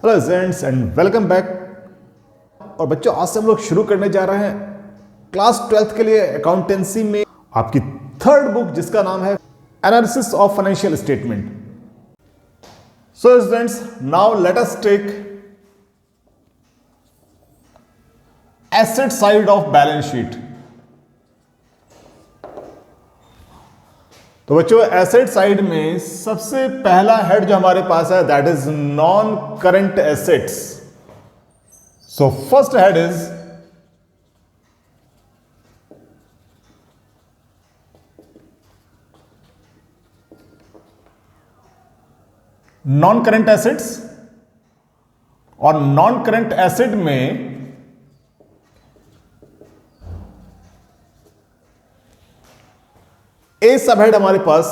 Hello students and welcome back. और बच्चों, आज से हम लोग शुरू करने जा रहे हैं क्लास 12th के लिए अकाउंटेंसी में आपकी थर्ड बुक, जिसका नाम है analysis of financial statement. So students, now let us take asset side of balance sheet. तो बच्चों, एसेट साइड में सबसे पहला हेड जो हमारे पास है that is non current assets. So first head is non current assets. और नॉन करंट एसेट में ए सब हेड हमारे पास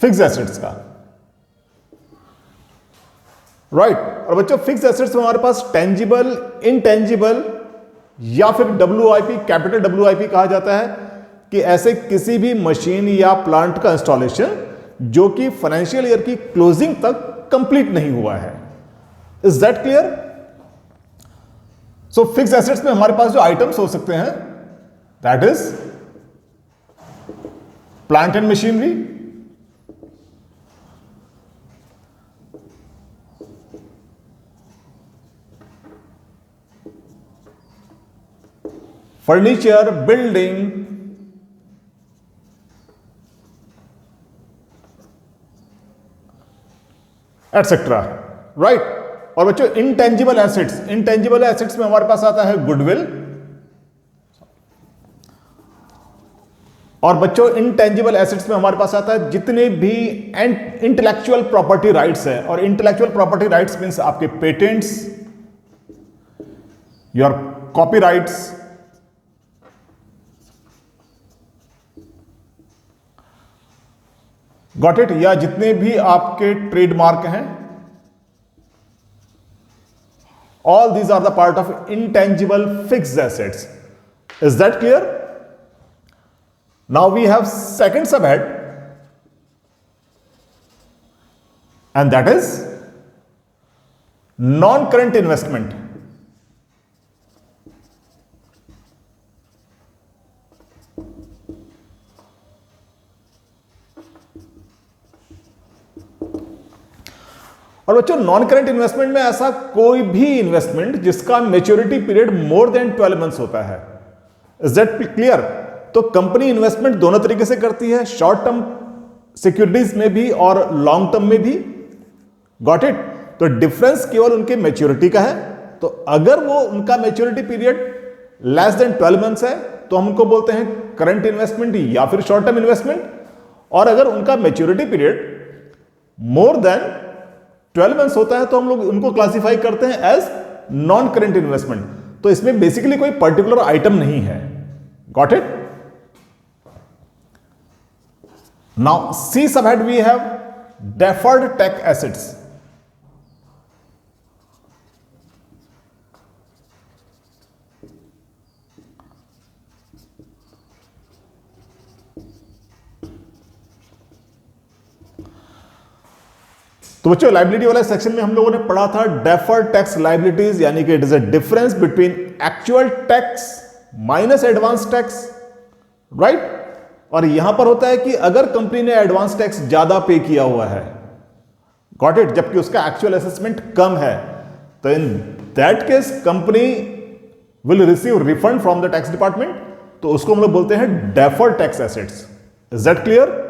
फिक्स एसेट्स का, राइट। और बच्चों, फिक्स एसेट्स में हमारे पास टेंजिबल, इनटेंजिबल या फिर डब्ल्यूआईपी, कैपिटल डब्ल्यूआईपी कहा जाता है कि ऐसे किसी भी मशीन या प्लांट का इंस्टॉलेशन जो कि फाइनेंशियल ईयर की क्लोजिंग तक कंप्लीट नहीं हुआ है। Is that clear? So fix assets में हमारे पास जो आइटम्स हो सकते हैं that is plant and machinery, furniture, building, etc. right? और बच्चों, इंटेंजिबल एसेट्स, इंटेंजिबल एसेट्स में हमारे पास आता है गुडविल। और बच्चों, इंटेंजिबल एसेट्स में हमारे पास आता है जितने भी इंटेलेक्चुअल प्रॉपर्टी राइट्स है। और इंटेलेक्चुअल प्रॉपर्टी राइट्स मींस आपके patents, your copyrights, got it, या जितने भी आपके ट्रेडमार्क हैं, all these are the part of intangible fixed assets. Is that clear? Now we have second subhead, and that is non-current investment. और बच्चों, non current investment में ऐसा कोई भी इन्वेस्टमेंट जिसका maturity period more than 12 months होता है। Is that clear? तो कंपनी इन्वेस्टमेंट दोनों तरीके से करती है, शॉर्ट टर्म सिक्योरिटीज में भी और लॉन्ग टर्म में भी। Got it? तो डिफरेंस केवल उनके मैच्योरिटी का है। तो अगर वो उनका maturity period less than 12 months है तो हम उनको बोलते हैं करंट इन्वेस्टमेंट या फिर शॉर्ट टर्म इन्वेस्टमेंट। और अगर उनका maturity period more than 12 months होता है तो हम लोग उनको क्लासिफाई करते हैं एज नॉन करंट इन्वेस्टमेंट। तो इसमें बेसिकली कोई पर्टिकुलर आइटम नहीं है। Got it? Now, C subhead we have deferred tax assets. तो बच्चों, लाइबिलिटी वाले सेक्शन में हम लोगों ने पढ़ा था डेफर्ड टैक्स लाइबिलिटीज, यानी कि it is a difference between actual tax minus advance tax, right. और यहां पर होता है कि अगर कंपनी ने एडवांस टैक्स ज्यादा पे किया हुआ है, गॉट इट, जबकि उसका एक्चुअल असेसमेंट कम है, तो in that case company will receive refund from the tax department. तो उसको हम लोग बोलते हैं deferred tax assets. Is that clear?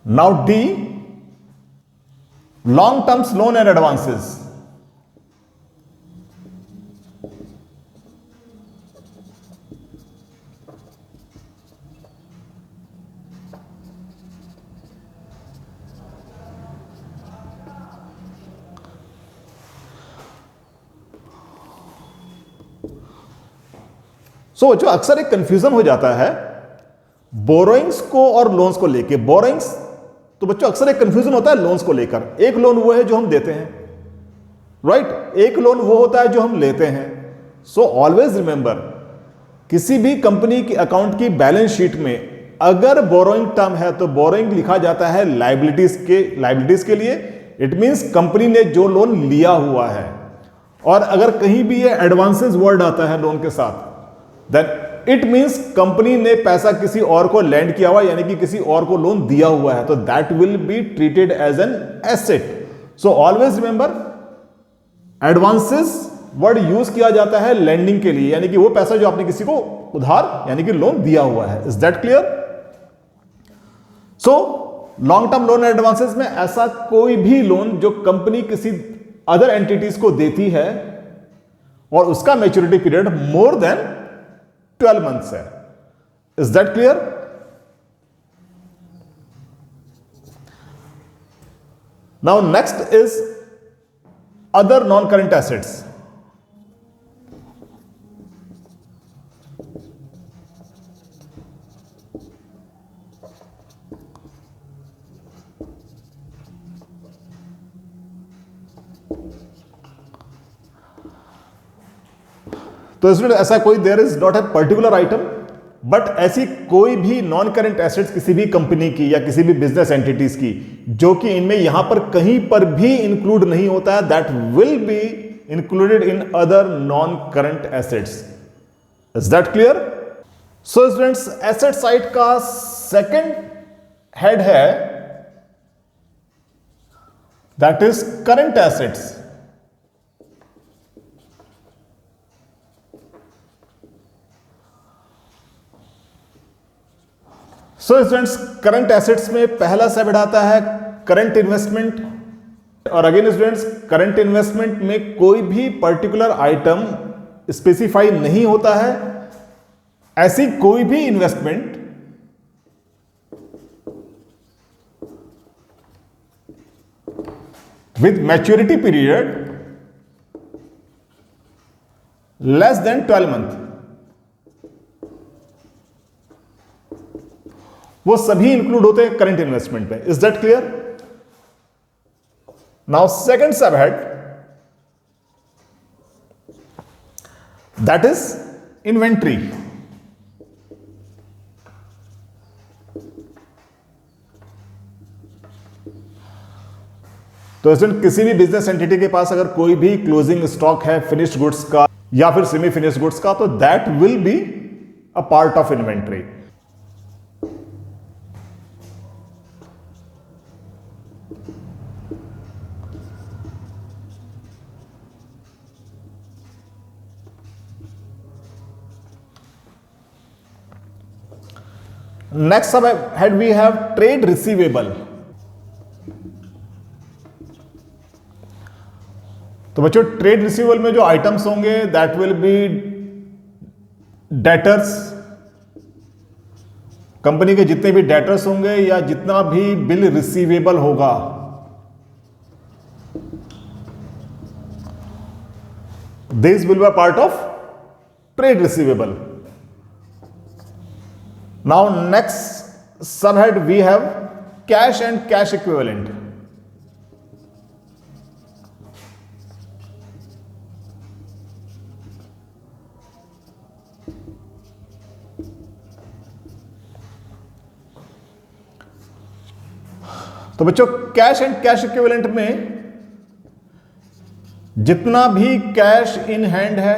Now D, long terms loan and advances. So जो अक्सर एक कंफ्यूजन हो जाता है बोरोइंग्स को और लोन्स को लेके। बोरोइंग्स, तो बच्चों अक्सर एक कंफ्यूजन होता है लोन्स को लेकर। एक लोन वो है जो हम देते हैं, राइट, एक लोन वो होता है जो हम लेते हैं। सो ऑलवेज रिमेंबर, किसी भी कंपनी की अकाउंट की बैलेंस शीट में अगर बोरोइंग टर्म है तो बोरोइंग लिखा जाता है लाइबिलिटीज के लिए। इट मींस कंपनी ने जो लोन लिया हुआ है। और अगर कहीं भी ये एडवांसेस वर्ड आता है लोन के साथ, देन इट मींस कंपनी ने पैसा किसी और को लैंड किया हुआ, यानी कि किसी और को लोन दिया हुआ है, तो that will be treated as an asset. So always remember, advances word use किया जाता है लैंडिंग के लिए, यानी कि वो पैसा जो आपने किसी को उधार यानी कि लोन दिया हुआ है। Is that clear? So long term loan advances में ऐसा कोई भी लोन जो कंपनी किसी अदर एंटिटीज को देती है और उसका maturity period more than 12 months है। Is that clear? Now next is other non current assets. तो इसमें ऐसा कोई there is not a particular item, but ऐसी कोई भी नॉन करंट एसेट्स किसी भी कंपनी की या किसी भी बिजनेस एंटिटीज की जो कि इनमें यहां पर कहीं पर भी इंक्लूड नहीं होता है, that will be included in other non current assets. Is that clear? So students, asset side का सेकंड हेड है, that is current assets. So students, current assets में पहला सब आता है करंट इन्वेस्टमेंट। और अगेन स्टूडेंट्स, करंट इन्वेस्टमेंट में कोई भी पर्टिकुलर आइटम स्पेसिफाई नहीं होता है। ऐसी कोई भी investment with maturity period less than 12 month, वो सभी इंक्लूड होते हैं करंट इन्वेस्टमेंट में। Is that clear? Now second sub head, that is inventory. तो स्टूडेंट, किसी भी बिजनेस एंटिटी के पास अगर कोई भी क्लोजिंग स्टॉक है फिनिश्ड गुड्स का या फिर सेमी फिनिश्ड गुड्स का, तो that will be a part of inventory. Next sub head we have trade receivable. तो बच्चों, ट्रेड रिसीवेबल में जो आइटम्स होंगे that will B debtors. Company के जितने भी डेटर्स होंगे या जितना भी बिल रिसीवेबल होगा, this will be part of trade receivable. Now next subhead we have cash and cash equivalent. तो बच्चों, कैश एंड कैश इक्विवेलेंट में जितना भी कैश इन हैंड है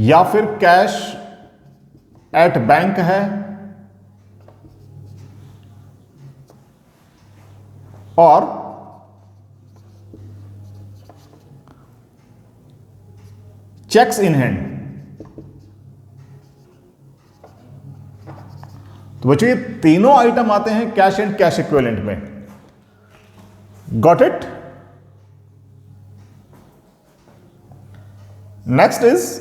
या फिर कैश एट बैंक है और चेक्स इन हैंड, तो बच्चों ये तीनों आइटम आते हैं कैश एंड कैश इक्विवेलेंट में। Got it? Next is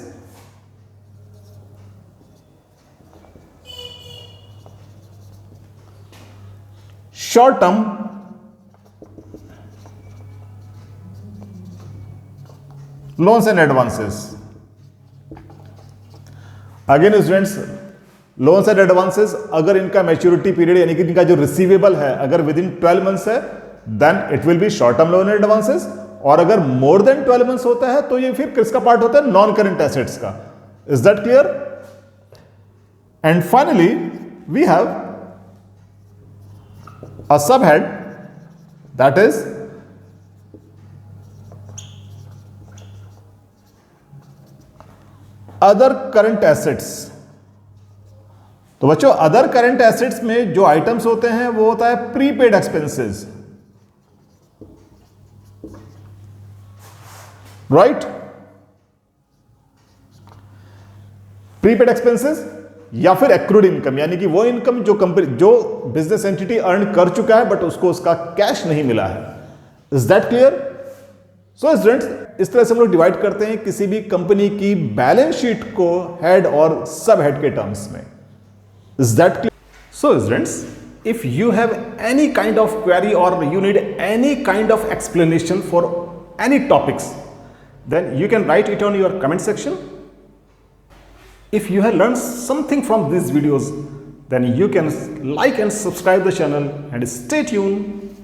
short term loans and advances. Again students, loans and advances अगर इनका मैच्योरिटी पीरियड यानी कि इनका जो रिसीवेबल है अगर विद इन 12 मंथ्स है, then it will be short term loan and advances. और अगर मोर देन 12 मंथ्स होता है तो ये फिर किसका पार्ट होता है? नॉन करंट एसेट्स का। Is that clear? And finally, we have a subhead, that is other current assets. तो बच्चों, अदर करंट एसेट्स में जो आइटम्स होते हैं वो होता है prepaid expenses, right? Prepaid expenses या फिर एक्रूड इनकम, यानी कि वो इनकम जो कंपनी, जो बिजनेस एंटिटी अर्न कर चुका है बट उसको उसका कैश नहीं मिला है। Is that clear? So students, इस तरह से हम लोग डिवाइड करते हैं किसी भी कंपनी की बैलेंस शीट को हेड और सब हेड के टर्म्स में। Is that clear? So students, if you have any kind of query और you need any kind of explanation for any topics, then you can write it on your comment section. If you have learned something from these videos, then you can like and subscribe the channel and stay tuned